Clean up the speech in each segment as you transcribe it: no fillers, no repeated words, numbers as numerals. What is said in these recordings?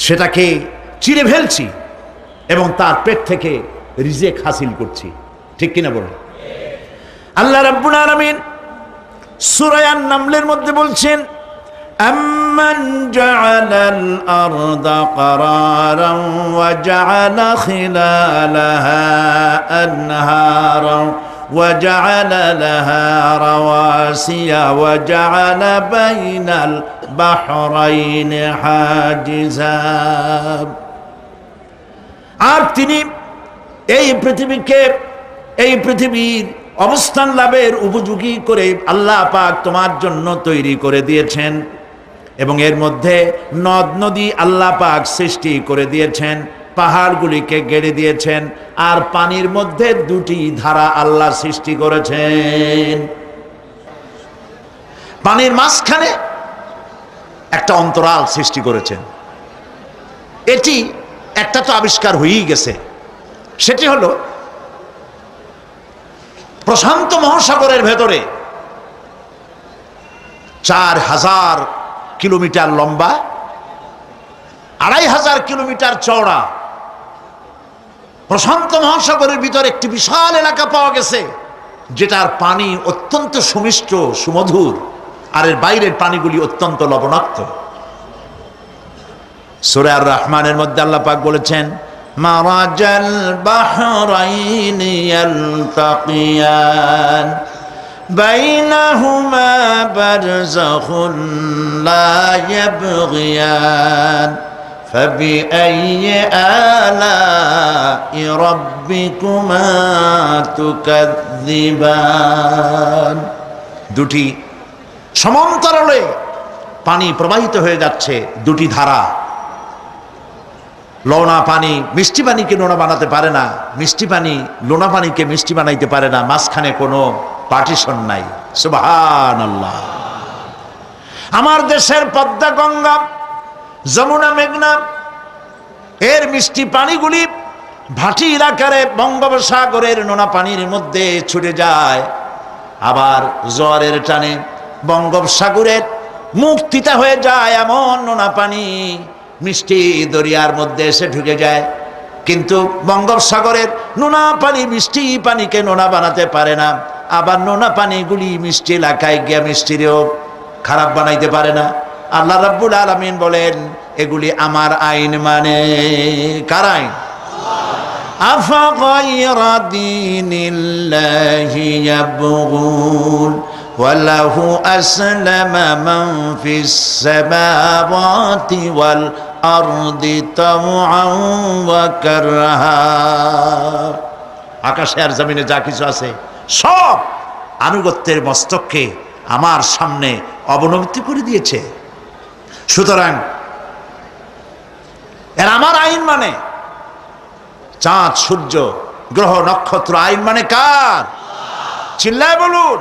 সেটাকে চিরে ফেলছি এবং তার পেট থেকে রিজেক হাসিল করছি। ঠিক কিনা বলুন? আল্লাহ রাব্বুল আলামিন সূরা আন-নামলের মধ্যে বলছেন, আম্মান জাআলাল আরদা ক্বারারান ওয়া জাআলা খিলালাহা আনহারান ওয়া জাআলা লাহা রাওয়াসিয়া ওয়া জাআলা বাইনাল বাহরাইনি হাজিজা। আর তিনি এই পৃথিবীর অবস্থান লাভের উপযোগী করে আল্লাহ পাক তোমার জন্য তৈরি করে দিয়েছেন এবং এর মধ্যে নদ নদী আল্লাহ পাক সৃষ্টি করে দিয়েছেন, পাহাড়গুলিকে গেড়ে দিয়েছেন, আর পানির মধ্যে দুটি ধারা আল্লাহ সৃষ্টি করেছেন। পানির মাঝখানে একটা অন্তরাল সৃষ্টি করেছেন। এটি একটা তো আবিষ্কার হয়েই গেছে, সেটি হলো প্রশান্ত মহাসাগরের ভেতরে 4000 কিলোমিটার লম্বা, 2500 কিলোমিটার চওড়া প্রশান্ত মহাসাগরের ভিতরে একটি বিশাল এলাকা পাওয়া গেছে, যেটার পানি অত্যন্ত সুমিষ্ট সুমধুর, আর এর বাইরের পানিগুলি অত্যন্ত লবণাক্ত। সূরা আর রহমানের মধ্যে আল্লাহ পাক বলেছেন, মারাজাল বাহরাইনি ইয়ালতাকিয়ান বাইনাহুমা বারযাখুন লা ইয়াবগিয়ান ফাবিআইয়ি আলাই রাব্বিকুমা তুকাযযিবান। দুটি সমান্তরালে পানি প্রবাহিত হয়ে যাচ্ছে, দুটি ধারা। লোনা পানি মিষ্টি পানিকে লোনা বানাতে পারে না, মিষ্টি পানি লোনা পানিকে মিষ্টি বানাইতে পারে না, মাঝখানে কোনো পার্টিশন নাই। সুবহানাল্লাহ। আমার দেশের পদ্মা, গঙ্গা, যমুনা, মেঘনা এর মিষ্টি পানিগুলি ভাটি এলাকারে বঙ্গোপসাগরের নোনা পানির মধ্যে ছুটে যায়, আবার জোয়ারের টানে বঙ্গোপসাগরের মুখ তিতা হয়ে যায়, এমন নোনা পানি মিষ্টি দরিয়ার মধ্যে এসে ঢুকে যায়। কিন্তু বঙ্গোপসাগরের নোনা পানি মিষ্টি পানিকে নোনা বানাতে পারে না, আবার নোনা পানিগুলি মিষ্টি এলাকায় গিয়ে মিষ্টিরেও খারাপ বানাইতে পারে না। আল্লাহ রাব্বুল আলামিন বলেন, এগুলি আমার আইন। মানে কার আইন? আফাগায়রা দীনিল্লাহি ইয়াবগুন ওয়ালাহু আসলামা মান ফিস সামাওয়াতি ওয়াল আরদি তাওআন ওয়া কারহা। আকাশে আর জমিনে যা কিছু আছে সব আনুগত্যের মস্তককে আমার সামনে অবনমিত করে দিয়েছে। সুতরাং এর আমার আইন মানে, চাঁদ সূর্য গ্রহ নক্ষত্র আইন মানে কার? চিল্লায় বলুন।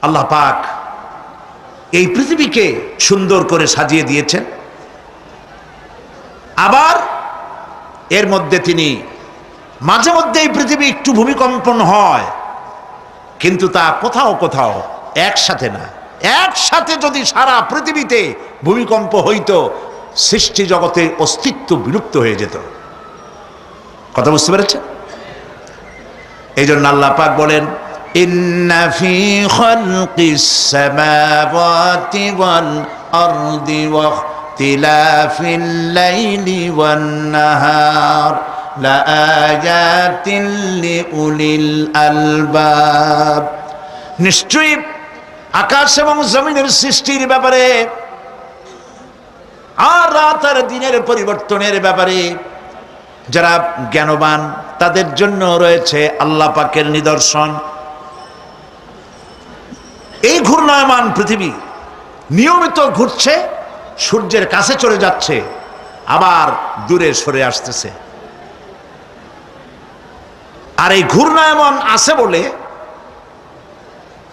আল্লাহ পাক এই পৃথিবীকে সুন্দর করে সাজিয়ে দিয়েছেন, আবার এর মধ্যে তিনি মাঝে মধ্যে এই পৃথিবী একটু ভূমিকম্পন হয়, কিন্তু তা কোথাও কোথাও একসাথে না। একসাথে যদি সারা পৃথিবীতে ভূমিকম্প হইতো, সৃষ্টি জগতে অস্তিত্ব বিলুপ্ত হয়ে যেত। কথা বুঝতে পেরেছেন? এই জন্য আল্লাহ পাক বলেন, ইন্না ফি খালকিস সামাওয়াতি ওয়াল আরদি ওয়া ইখতিলাফিল লাইলি ওয়ান নাহার লাআয়াতিন লিউলিল আলবাব। নিশ্চয়ই আকাশ এবং জমিনের সৃষ্টির ব্যাপারে আর রাত আর দিনের পরিবর্তনের ব্যাপারে যারা জ্ঞানবান তাদের জন্য রয়েছে আল্লাহ পাকের নিদর্শন। এই ঘূর্ণায়মান পৃথিবী নিয়মিত ঘুরছে, সূর্যের কাছে চলে যাচ্ছে, আবার দূরে সরে আসতেছে। আর এই ঘূর্ণায়মান আসে বলে,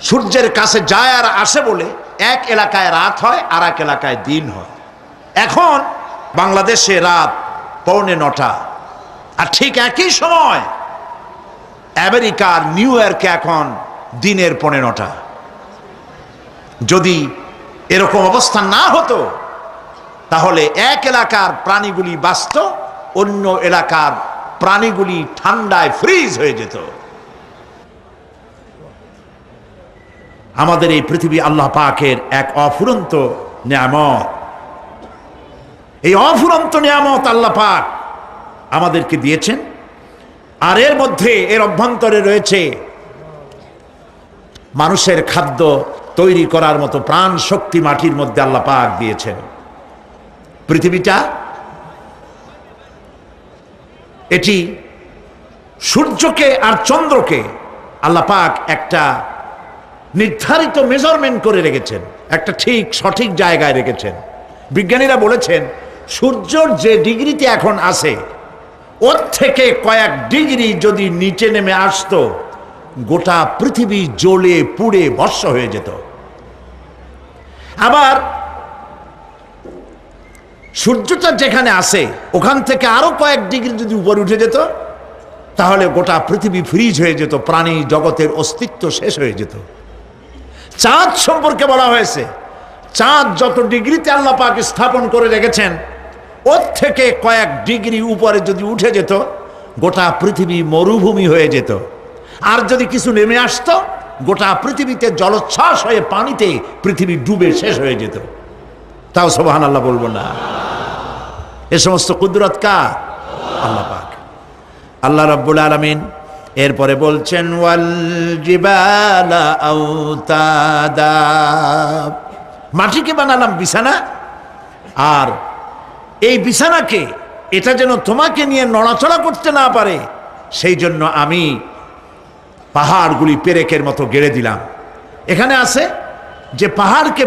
সূর্যের কাছে যায় আর আসে বলে এক এলাকায় রাত হয় আর এক এলাকায় দিন হয়। এখন বাংলাদেশে রাত 9:45, আর ঠিক একই সময় আমেরিকার নিউ ইয়র্কে এখন দিনের 9:45। যদি এরকম অবস্থা না হতো তাহলে এক এলাকার প্রাণীগুলি বাঁচত, অন্য এলাকার প্রাণীগুলি ঠান্ডায় ফ্রিজ হয়ে যেত। আমাদের এই পৃথিবী আল্লাহ পাকের এক অফুরন্ত নিয়ামত। এই অফুরন্ত নিয়ামত আল্লাহ পাক আমাদেরকে দিয়েছেন। আর এর মধ্যে, এর অভ্যন্তরে রয়েছে মানুষের খাদ্য তৈরি করার মতো প্রাণ শক্তি মাটির মধ্যে আল্লাহ পাক দিয়েছেন। পৃথিবীটা এটি সূর্যকে আর চন্দ্রকে আল্লাহ পাক একটা নির্ধারিত মেজারমেন্ট করে রেখেছেন, একটা ঠিক সঠিক জায়গায় রেখেছেন। বিজ্ঞানীরা বলেছেন সূর্যর যে ডিগ্রিতে এখন আছে, ওর থেকে কয়েক ডিগ্রি যদি নিচে নেমে আসতো, গোটা পৃথিবী জ্বলে পুড়ে ভস্ম হয়ে যেত। আবার সূর্যটা যেখানে আছে ওখান থেকে আরো কয়েক ডিগ্রি যদি উপরে উঠে যেত, তাহলে গোটা পৃথিবী ফ্রিজ হয়ে যেত, প্রাণী জগতের অস্তিত্ব শেষ হয়ে যেত। চাঁদ সম্পর্কে বলা হয়েছে, চাঁদ যত ডিগ্রিতে আল্লাহ পাক স্থাপন করে রেখেছেন, ওর থেকে কয়েক ডিগ্রি উপরে যদি উঠে যেত, গোটা পৃথিবী মরুভূমি হয়ে যেত। আর যদি কিছু নেমে আসতো, গোটা পৃথিবীতে জলোচ্ছ্বাস হয়ে পানিতে পৃথিবী ডুবে শেষ হয়ে যেত। তাও সুবহানাল্লাহ বলবো না? এ সমস্ত কুদরত কার? আল্লাহ পাক। আল্লাহ রাব্বুল আলামিন এরপরে বলছেন ওয়াল জিবালা আওতাদা, মাটিকে বানালাম বিছানা, আর এই বিছানাকে এটা যেন তোমাকে নিয়ে নড়াচড়া করতে না পারে, সেই জন্য আমি পাহাড়গুলি পেরেকের মতো গেড়ে দিলাম। এখানে আছে যে পাহাড়কে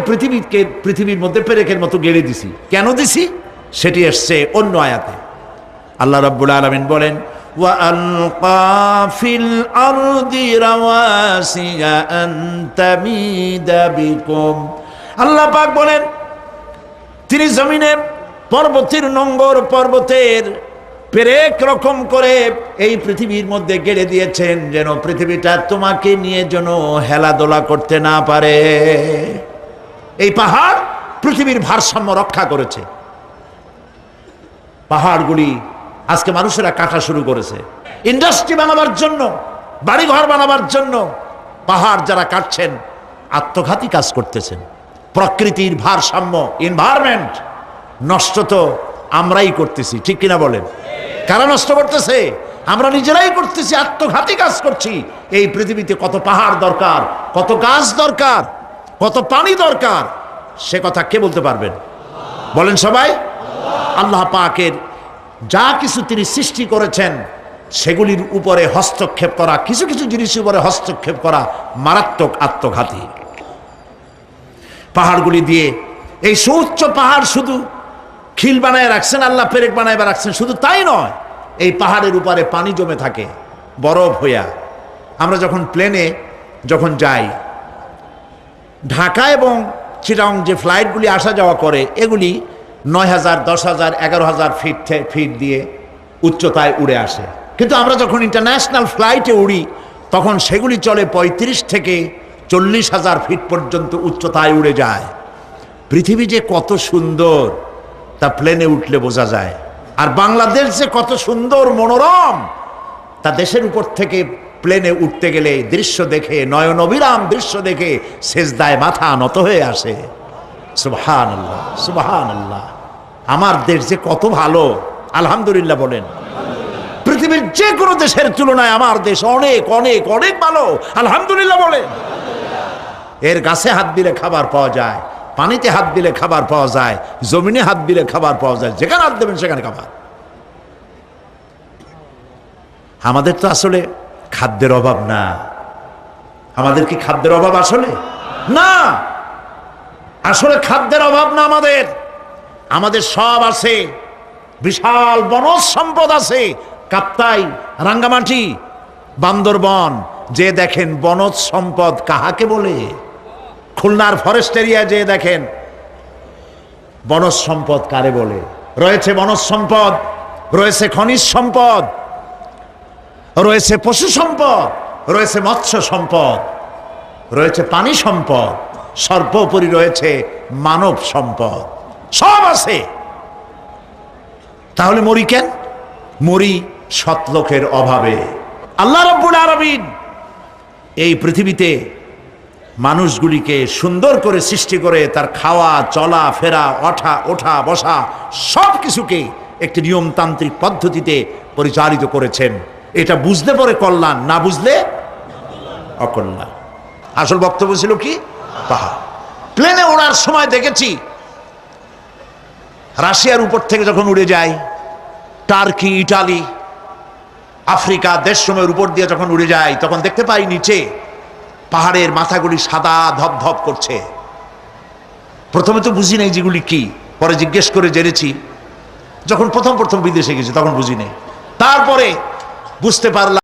পৃথিবীর মধ্যে পেরেকের মতো গেড়ে দিছি। কেন দিছি সেটি এসছে অন্য আয়াতে। আল্লাহ রাব্বুল আলামিন বলেন ওয়া আলকা ফিল আরদি রাওয়াসিয়া আন তামিদা বিকুম। আল্লাহ পাক বলেন তিনি জমিনে পর্বতের নঙ্গর, পর্বতের পেরেক রকম করে এই পৃথিবীর মধ্যে গেড়ে দিয়েছেন, যেন পৃথিবীটা তোমাকে নিয়ে যেন হেলাদোলা করতে না পারে। এই পাহাড় পৃথিবীর ভারসাম্য রক্ষা করেছে। পাহাড়গুলি আজকে মানুষেরা কাটা শুরু করেছে ইন্ডাস্ট্রি বানাবার জন্য, বাড়িঘর বানাবার জন্য। পাহাড় যারা কাটছেন আত্মঘাতী কাজ করতেছেন। প্রকৃতির ভারসাম্য, এনভায়রনমেন্ট নষ্ট তো আমরাই করতেছি, ঠিক কিনা বলেন? কারা নষ্ট করতেছে? আমরা নিজেরাই করতেছি, আত্মঘাতী কাজ করছি। এই পৃথিবীতে কত পাহাড় দরকার, কত গাছ দরকার, কত পানি দরকার, সে কথা কে বলতে পারবেন? বলেন সবাই। আল্লাহ পাকের যা কিছু তিনি সৃষ্টি করেছেন সেগুলির উপরে হস্তক্ষেপ করা, কিছু কিছু জিনিসের উপরে হস্তক্ষেপ করা মারাত্মক আত্মঘাতী। পাহাড়গুলি দিয়ে এই সুউচ্চ পাহাড় শুধু খিল বানায় রাখছেন আল্লাহ, পেরেক বানায় রাখছেন, শুধু তাই নয়, এই পাহাড়ের উপরে পানি জমে থাকে বরফ হইয়া। আমরা যখন প্লেনে যখন যাই, ঢাকা এবং চিটাং যে ফ্লাইটগুলি আসা যাওয়া করে, এগুলি 9,000, 10,000, 11,000 ফিট দিয়ে উচ্চতায় উড়ে আসে। কিন্তু আমরা যখন ইন্টারন্যাশনাল ফ্লাইটে উড়ি, তখন সেগুলি চলে 35 থেকে 40,000 ফিট পর্যন্ত উচ্চতায় উড়ে যায়। পৃথিবী যে কত সুন্দর তা প্লেনে উঠলে বোঝা যায়। আর বাংলাদেশ যে কত সুন্দর মনোরম তা দেশের উপর থেকে প্লেনে উঠতে গেলে দৃশ্য দেখে, নয়নবিরাম দৃশ্য দেখে সেজদায় মাথা নত হয়ে আসে। সুবহানাল্লাহ, সুবহানাল্লাহ। আমার দেশ যে কত ভালো, আলহামদুলিল্লাহ বলেন। পৃথিবীর যে কোনো দেশের তুলনায় আমার দেশ অনেক অনেক অনেক ভালো, আলহামদুলিল্লাহ বলেন। এর গাছে হাত দিলে খাবার পাওয়া যায়, পানিতে হাত দিলে খাবার পাওয়া যায়, জমিনে হাত দিলে খাবার পাওয়া যায়, যেখানে হাত দেবেন সেখানে খাবার। আমাদের তো আসলে খাদ্যের অভাব না। আমাদের কি খাদ্যের অভাব আসলে? না, আসলে খাদ্যের অভাব না। আমাদের সব আছে, বিশাল বনজ সম্পদ আছে। কাপ্তাই, রাঙ্গামাটি, বান্দরবন যে দেখেন বনজ সম্পদ কাহাকে বলে। খুলনার ফরেস্ট এরিয়া যে দেখেন বনজ সম্পদ কারে বলে। রয়েছে বনজ সম্পদ, রয়েছে খনিজ সম্পদ, রয়েছে পশু সম্পদ, রয়েছে মৎস্য সম্পদ, রয়েছে পানি সম্পদ, সর্বোপরি রয়েছে মানব সম্পদ। সব আছে। তাহলে মরি কেন? মরি সৎ লোকের অভাবে। আল্লাহ রাব্বুল আলামিন এই পৃথিবীতে মানুষগুলিকে সুন্দর করে সৃষ্টি করে তার খাওয়া চলা ফেরা ওঠা বসা সব কিছুকে একটি নিয়মতান্ত্রিক পদ্ধতিতে পরিচালিত করেছেন। এটা বুঝলে পরে কল্যাণ, না বুঝলে অকল্যাণ। আসল বক্তব্য ছিল কি? পাহাড়। প্লেনে ওড়ার সময় দেখেছি রাশিয়ার উপর থেকে যখন উড়ে যায়, টার্কি, ইটালি, আফ্রিকা দেশসমূহের উপর দিয়ে যখন উড়ে যায়, তখন দেখতে পাই নিচে পাহাড়ের মাথাগুলি সাদা ধপধপ করছে। প্রথমে তো বুঝি নাই যেগুলি কি, পরে জিজ্ঞেস করে জেনেছি। যখন প্রথম বিদেশে গেছি তখন বুঝি নাই, তারপরে বুঝতে পারলাম